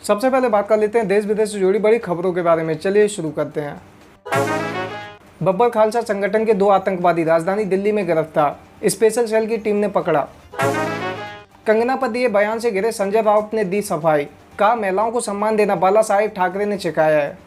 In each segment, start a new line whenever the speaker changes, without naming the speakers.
सबसे पहले बात कर लेते हैं देश विदेश से जुड़ी बड़ी खबरों के बारे में। चलिए शुरू करते हैं। बब्बर खालसा संगठन के 2 आतंकवादी राजधानी दिल्ली में गिरफ्तार, स्पेशल सेल की टीम ने पकड़ा। कंगना पर दिए बयान से घिरे संजय राउत ने दी सफाई, कहा महिलाओं को सम्मान देना बाला साहेब ठाकरे ने सिखाया है।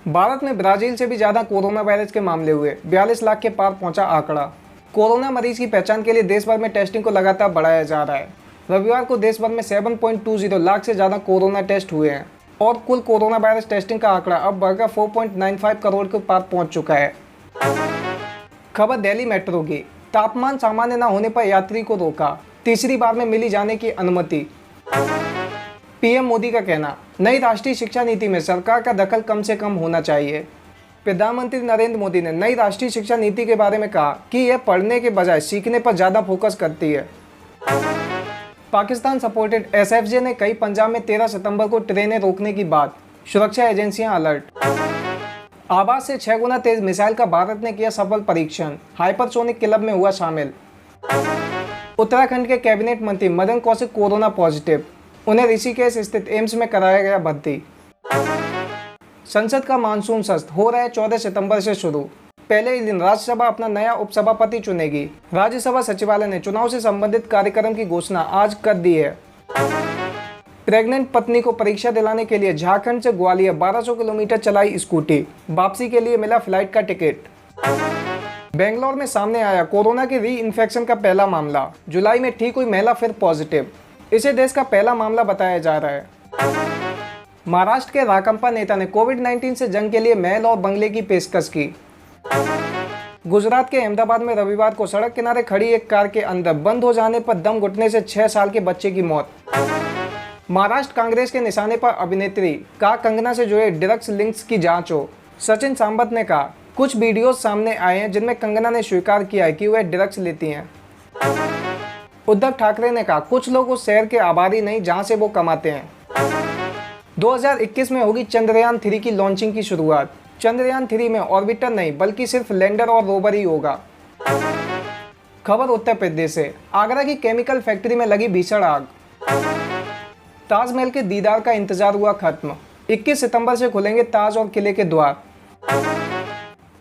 भारत में ब्राजील से भी ज्यादा कोरोना वायरस के मामले हुए, 42 लाख के पार पहुंचा आंकड़ा। कोरोना मरीज की पहचान के लिए देश भर में टेस्टिंग को लगातार बढ़ाया जा रहा है। रविवार को देश भर में 7.20 लाख से ज्यादा कोरोना टेस्ट हुए हैं और कुल कोरोना वायरस टेस्टिंग का आंकड़ा अब बढ़कर 4.95 करोड़ के पार पहुंच चुका है। खबर दिल्ली मेट्रो की, तापमान सामान्य न होने पर यात्री को रोका, तीसरी बार में मिली जाने की अनुमति। पीएम मोदी का कहना, नई राष्ट्रीय शिक्षा नीति में सरकार का दखल कम से कम होना चाहिए। प्रधानमंत्री नरेंद्र मोदी ने नई राष्ट्रीय शिक्षा नीति के बारे में कहा कि यह पढ़ने के बजाय सीखने पर ज्यादा फोकस करती है। पाकिस्तान सपोर्टेड एसएफजे ने कई पंजाब में 13 सितंबर को ट्रेनें रोकने की बात, सुरक्षा एजेंसियां अलर्ट। आवाज से 6 गुना तेज मिसाइल का भारत ने किया सफल परीक्षण, हाइपरसोनिक क्लब में हुआ शामिल। उत्तराखंड के कैबिनेट मंत्री मदन कौशिक कोरोना पॉजिटिव, उन्हें ऋषिकेश स्थित एम्स में कराया गया भर्ती। संसद का मानसून सत्र हो रहा है 14 सितंबर से शुरू। पहले ही दिन राज्यसभा अपना नया उपसभापति चुनेगी। राज्यसभा सचिवालय ने चुनाव से संबंधित कार्यक्रम की घोषणा आज कर दी है। प्रेग्नेंट पत्नी को परीक्षा दिलाने के लिए झारखंड से ग्वालियर 1200 किलोमीटर चलाई स्कूटी, वापसी के लिए मिला फ्लाइट का टिकट। बेंगलोर में सामने आया कोरोना के री इन्फेक्शन का पहला मामला, जुलाई में ठीक हुई महिला फिर पॉजिटिव, इसे देश का पहला मामला बताया जा रहा है। महाराष्ट्र के राकंपा नेता ने कोविड-19 से जंग के लिए महल और बंगले की पेशकश की। गुजरात के अहमदाबाद में रविवार को सड़क किनारे खड़ी एक कार के अंदर बंद हो जाने पर दम घुटने से 6 साल के बच्चे की मौत। महाराष्ट्र कांग्रेस के निशाने पर अभिनेत्री, कहा कंगना से जुड़े ड्रग्स लिंक्स की जांच हो। सचिन सामंत ने कहा कुछ वीडियोस सामने आए हैं जिनमें कंगना ने स्वीकार किया है कि वह ड्रग्स लेती हैं। उद्धव ठाकरे ने कहा कुछ लोग उस शहर के आबादी नहीं जहां से वो कमाते हैं। 2021 में होगी चंद्रयान 3 की लॉन्चिंग की शुरुआत। चंद्रयान 3 में ऑर्बिटर नहीं बल्कि सिर्फ लैंडर और रोवर ही होगा। खबर उत्तर प्रदेश से, आगरा की केमिकल फैक्ट्री में लगी भीषण आग। ताजमहल के दीदार का इंतजार हुआ खत्म, 21 सितंबर से खुलेंगे ताज और किले के द्वार।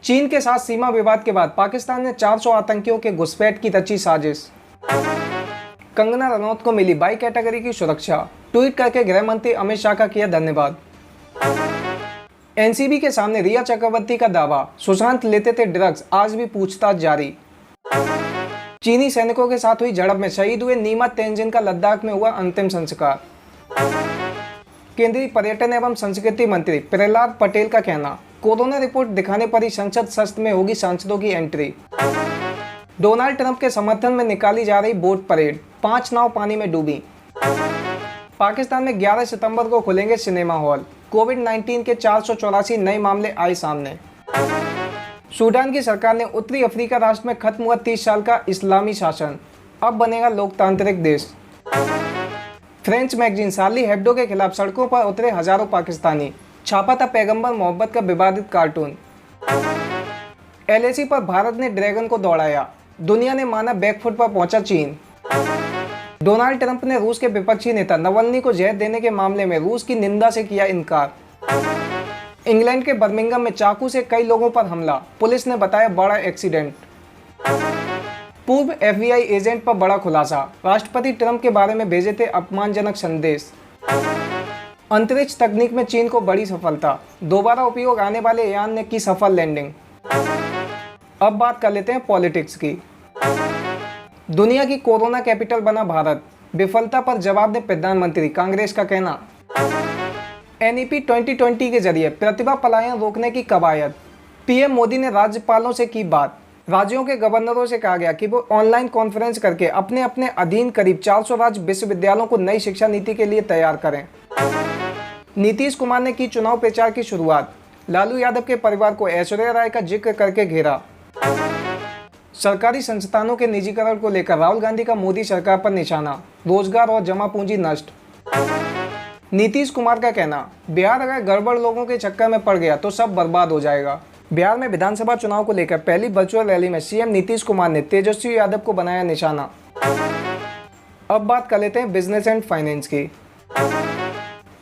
चीन के साथ सीमा विवाद के बाद पाकिस्तान ने 400 आतंकियों के घुसपैठ की रची साजिश। कंगना रनौत को मिली बाई कैटेगरी की सुरक्षा, ट्वीट करके गृह मंत्री अमित शाह का किया धन्यवाद। एनसीबी के सामने रिया चक्रवर्ती का दावा, सुशांत लेते थे ड्रग्स, आज भी पूछताछ जारी। चीनी सैनिकों के साथ हुई झड़प में शहीद हुए नीमा तेंजिन का लद्दाख में हुआ अंतिम संस्कार। केंद्रीय पर्यटन एवं संस्कृति मंत्री प्रहलाद पटेल का कहना, कोरोना रिपोर्ट दिखाने पर ही संसद सत्र में होगी सांसदों की एंट्री। डोनाल्ड ट्रंप के समर्थन में निकाली जा रही बोट परेड, 5 नाव पानी में डूबी। पाकिस्तान में 11 सितंबर को खुलेंगे सिनेमा हॉल। कोविड-19 के 484 नए मामले आए सामने। सूडान की सरकार ने उत्तरी अफ्रीका राष्ट्र में खत्म हुआ 30 साल का इस्लामी शासन, अब बनेगा लोकतांत्रिक देश। फ्रेंच मैगजीन शार्ली हेब्डो के खिलाफ सड़कों पर उतरे हजारों पाकिस्तानी, छापा था पैगंबर मोहब्बत का विवादित कार्टून। एलएसी पर भारत ने ड्रैगन को दौड़ाया, दुनिया ने माना बैकफुट पर पहुंचा चीन। डोनाल्ड ट्रंप ने रूस के विपक्षी नेता नवल्नी को जहर देने के मामले में रूस की निंदा से किया इनकार। इंग्लैंड के बर्मिंघम में चाकू से कई लोगों पर हमला, पुलिस ने बताया बड़ा एक्सीडेंट। पूर्व एफबीआई एजेंट पर बड़ा खुलासा, राष्ट्रपति ट्रंप के बारे में भेजे थे अपमानजनक संदेश। अंतरिक्ष तकनीक में चीन को बड़ी सफलता, दोबारा उपयोग आने वाले यान ने की सफल लैंडिंग। अब बात कर लेते हैं पॉलिटिक्स की। दुनिया की कोरोना कैपिटल बना भारत, विफलता पर जवाब दे प्रधानमंत्री, कांग्रेस का कहना। एनईपी 2020 के जरिए प्रतिभा पलायन रोकने की कवायद, पीएम मोदी ने राज्यपालों से की बात। राज्यों के गवर्नरों से कहा गया कि वो ऑनलाइन कॉन्फ्रेंस करके अपने अपने अधीन करीब 400 राज्य विश्वविद्यालयों को नई शिक्षा नीति के लिए तैयार करें। नीतीश कुमार ने की चुनाव प्रचार की शुरुआत, लालू यादव के परिवार को ऐश्वर्या राय का जिक्र करके घेरा। सरकारी संस्थानों के निजीकरण को लेकर राहुल गांधी का मोदी सरकार पर निशाना, रोजगार और जमा पूंजी नष्ट। नीतीश कुमार का कहना, बिहार अगर गड़बड़ लोगों के चक्कर में पड़ गया तो सब बर्बाद हो जाएगा। बिहार में विधानसभा चुनाव को लेकर पहली वर्चुअल रैली में सीएम नीतीश कुमार ने तेजस्वी यादव को बनाया निशाना। अब बात कर लेते हैं बिजनेस एंड फाइनेंस की।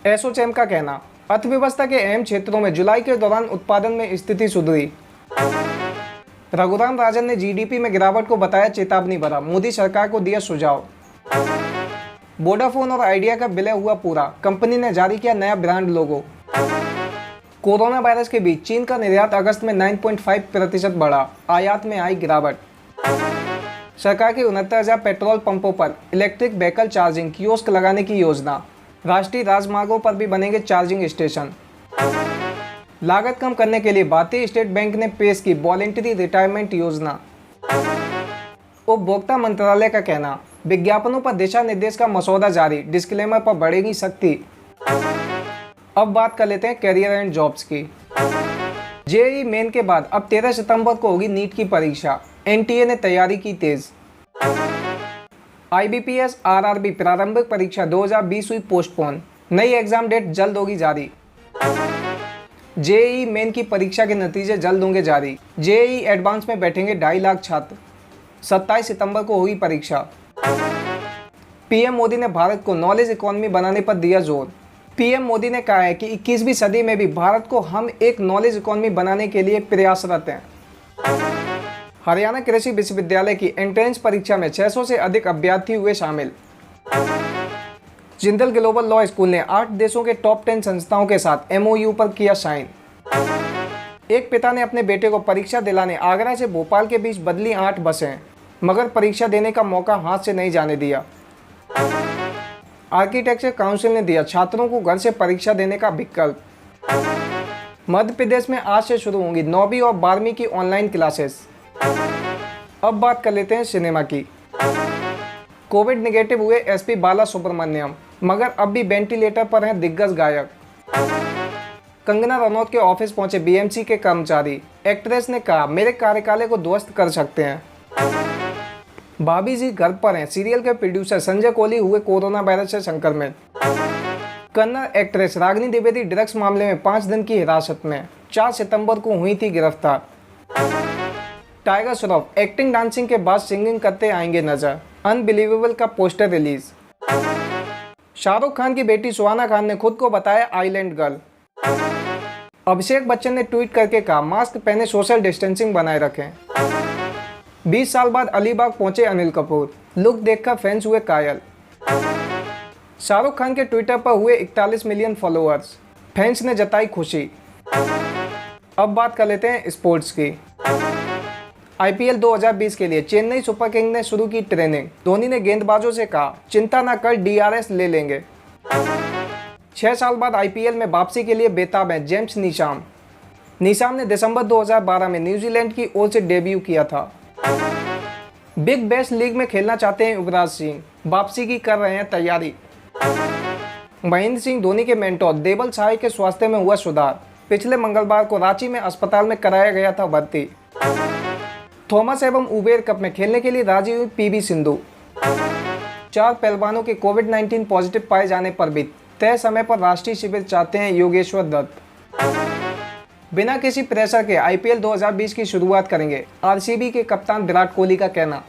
एसोचैम का कहना, अर्थव्यवस्था के अहम क्षेत्रों में जुलाई के दौरान उत्पादन में स्थिति सुधरी। रघुराम राजन ने जीडीपी में गिरावट को बताया चेतावनी भरा, मोदी सरकार को दिया सुझाव। वोडाफोन और आइडिया का विलय हुआ पूरा, कंपनी ने जारी किया नया ब्रांड लोगो। कोरोना वायरस के बीच चीन का निर्यात अगस्त में 9.5% बढ़ा, आयात में आई गिरावट। सरकार की 69,000 पेट्रोल पंपों पर इलेक्ट्रिक व्हीकल चार्जिंग कियोस्क लगाने की योजना। राष्ट्रीय राजमार्गों पर भी बनेंगे चार्जिंग स्टेशन। लागत कम करने के लिए भारतीय स्टेट बैंक ने पेश की वॉलंटरी रिटायरमेंट योजना। उपभोक्ता मंत्रालय का कहना, विज्ञापनों पर दिशा निर्देश का मसौदा जारी, डिस्क्लेमर पर बढ़ेगी सख्ती। अब बात कर लेते हैं कैरियर एंड जॉब्स की। जेईई मेन के बाद अब 13 सितंबर को होगी नीट की परीक्षा, एनटीए ने तैयारी की तेज। आईबीपीएस आरआरबी प्रारंभिक परीक्षा 2020 हुई पोस्टपोन, नई एग्जाम डेट जल्द होगी जारी। जेईई मेन की परीक्षा के नतीजे जल्द होंगे जारी। जेईई एडवांस में बैठेंगे 2.5 लाख छात्र, 27 सितंबर को होगी परीक्षा। पीएम मोदी ने भारत को नॉलेज इकोनॉमी बनाने पर दिया जोर। पीएम मोदी ने कहा है कि 21वीं सदी में भी भारत को हम एक नॉलेज इकोनॉमी बनाने के लिए प्रयासरत हैं। हरियाणा कृषि विश्वविद्यालय की एंट्रेंस परीक्षा में 600 से अधिक अभ्यर्थी हुए शामिल। जिंदल ग्लोबल लॉ स्कूल ने 8 देशों के टॉप 10 संस्थाओं के साथ एमओयू पर किया साइन। एक पिता ने अपने बेटे को परीक्षा दिलाने आगरा से भोपाल के बीच बदली 8 बसें, मगर परीक्षा देने का मौका हाथ से नहीं जाने दिया। आर्किटेक्चर काउंसिल ने दिया छात्रों को घर से परीक्षा देने का विकल्प। मध्य प्रदेश में आज से शुरू होंगी 9वीं और 12वीं की ऑनलाइन क्लासेस। अब बात कर लेते हैं सिनेमा की। कोविड नेगेटिव हुए एसपी बाला सुब्रमण्यम, मगर अब भी वेंटिलेटर पर हैं दिग्गज गायक। कंगना रनौत के ऑफिस पहुंचे बीएमसी के कर्मचारी, एक्ट्रेस ने कहा मेरे कार्यकाल को ध्वस्त कर सकते हैं। भाभी जी घर पर हैं, सीरियल के प्रोड्यूसर संजय कोहली हुए कोरोना वायरस से संक्रमित। कन्नड़ एक्ट्रेस रागिनी द्विवेदी ड्रग्स मामले में 5 दिन की हिरासत में, 4 सितंबर को हुई थी गिरफ्तार। टाइगर श्रॉफ एक्टिंग डांसिंग के बाद सिंगिंग करते आएंगे नजर, अनबिलीवेबल का पोस्टर रिलीज। शाहरुख खान की बेटी सुहाना खान ने खुद को बताया आइलैंड गर्ल। अभिषेक बच्चन ने ट्वीट करके कहा मास्क पहने सोशल डिस्टेंसिंग बनाए रखें। 20 साल बाद अलीबाग पहुंचे अनिल कपूर, लुक देखकर फैंस हुए कायल। शाहरुख खान के ट्विटर पर हुए 41 मिलियन फॉलोअर्स, फैंस ने जताई खुशी। अब बात कर लेते हैं स्पोर्ट्स की। आईपीएल 2020 के लिए चेन्नई सुपर किंग ने शुरू की ट्रेनिंग, धोनी ने गेंदबाजों से कहा चिंता न कर डीआरएस ले लेंगे। 6 साल बाद आईपीएल में वापसी के लिए बेताब हैं जेम्स नीशाम। नीशाम ने दिसंबर 2012 में न्यूजीलैंड की ओर से डेब्यू किया था। बिग बैश लीग में खेलना चाहते हैं युवराज सिंह, वापसी की कर रहे हैं तैयारी। महेंद्र सिंह धोनी के मेंटोर देवल साय के स्वास्थ्य में हुआ सुधार, पिछले मंगलवार को रांची में अस्पताल में कराया गया था भर्ती। थॉमस एवं उबेर कप में खेलने के लिए राजी हुई पीवी सिंधु। 4 पहलवानों के कोविड-19 पॉजिटिव पाए जाने पर भी तय समय पर राष्ट्रीय शिविर चाहते हैं योगेश्वर दत्त। बिना किसी प्रेशर के आईपीएल 2020 की शुरुआत करेंगे, आरसीबी के कप्तान विराट कोहली का कहना।